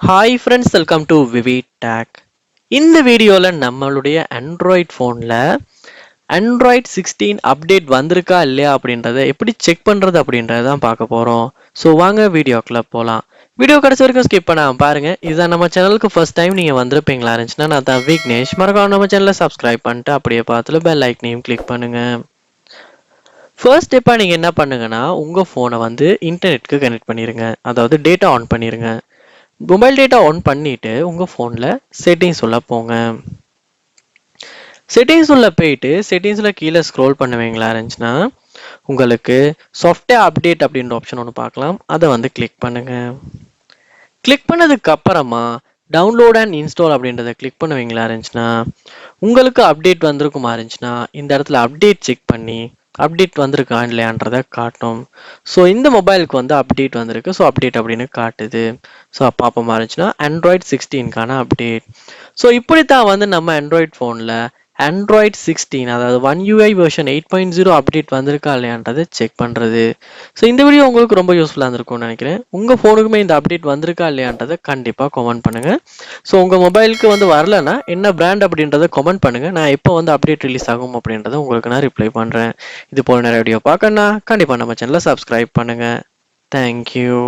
Hi friends, welcome to விவி டேக். இந்த வீடியோவில் நம்மளுடைய ஆண்ட்ராய்ட் ஃபோனில் ஆண்ட்ராய்ட் 16 அப்டேட் வந்திருக்கா இல்லையா அப்படின்றத எப்படி செக் பண்ணுறது அப்படின்றத தான் பார்க்க போகிறோம். ஸோ வாங்க வீடியோக்குள்ளே போகலாம். வீடியோ கடைசி வரைக்கும் ஸ்கிப் பண்ணாமல் பாருங்கள். இதுதான் நம்ம சேனலுக்கு ஃபர்ஸ்ட் டைம் நீங்கள் வந்திருப்பீங்களா இருந்துச்சுன்னா, நான் தான் விக்னேஷ். மறக்காம நம்ம சேனலை சப்ஸ்கிரைப் பண்ணிட்டு அப்படியே பார்த்துல பெல் ஐக்கனையும் கிளிக் பண்ணுங்கள். ஃபர்ஸ்ட் ஸ்டெப்பாக நீங்கள் என்ன பண்ணுங்கன்னா, உங்கள் ஃபோனை வந்து இன்டர்நெட்டுக்கு கனெக்ட் பண்ணிடுங்க. அதாவது டேட்டா ஆன் பண்ணிடுங்க. மொபைல் டேட்டா ஆன் பண்ணிட்டு உங்கள் ஃபோனில் செட்டிங்ஸ் உள்ள போங்க. செட்டிங்ஸ் உள்ள போயிட்டு செட்டிங்ஸில் கீழே ஸ்க்ரோல் பண்ணுவீங்களா இருந்துச்சுன்னா, உங்களுக்கு சாஃப்ட்வேர் அப்டேட் அப்படின்ற ஆப்ஷன் ஒன்று பார்க்கலாம். அதை வந்து கிளிக் பண்ணுங்க. கிளிக் பண்ணதுக்கு அப்புறமா டவுன்லோட் அண்ட் இன்ஸ்டால் அப்படின்றத கிளிக் பண்ணுவீங்களா இருந்துச்சுன்னா, உங்களுக்கு அப்டேட் வந்திருக்குமா இருந்துச்சுன்னா, இந்த இடத்துல அப்டேட் செக் பண்ணி அப்டேட் வந்திருக்கா இல்லையான்றதை காட்டும். ஸோ இந்த மொபைலுக்கு வந்து அப்டேட் வந்திருக்கு. ஸோ அப்டேட் அப்படின்னு காட்டுது. ஸோ பார்ப்போமா இருந்துச்சுன்னா ஆண்ட்ராய்ட் 16க்கான அப்டேட். ஸோ இப்படித்தான் வந்து நம்ம ஆண்ட்ராய்ட் ஃபோனில் ஆண்ட்ராய்ட் 16 அதாவது 1UI வெர்ஷன் 8.0 அப்டேட் வந்திருக்கா இல்லையான்றதை செக் பண்ணுறது. ஸோ இந்த வீடியோ உங்களுக்கு ரொம்ப யூஸ்ஃபுல்லாக இருந்திருக்கும்னு நினைக்கிறேன். உங்கள் ஃபோனுக்குமே இந்த அப்டேட் வந்திருக்கா இல்லையான்றதை கண்டிப்பாக கமெண்ட் பண்ணுங்கள். ஸோ உங்கள் மொபைலுக்கு வந்து வரலன்னா என்ன பிராண்ட் அப்படின்றத கமெண்ட் பண்ணுங்கள். நான் எப்போ வந்து அப்டேட் ரிலீஸ் ஆகும் அப்படின்றத உங்களுக்கு நான் ரிப்ளை பண்ணுறேன். இது போல் நிறைய வீடியோ பார்க்கணுன்னா கண்டிப்பாக நம்ம சேனலை சப்ஸ்கிரைப் பண்ணுங்கள். தேங்க்யூ.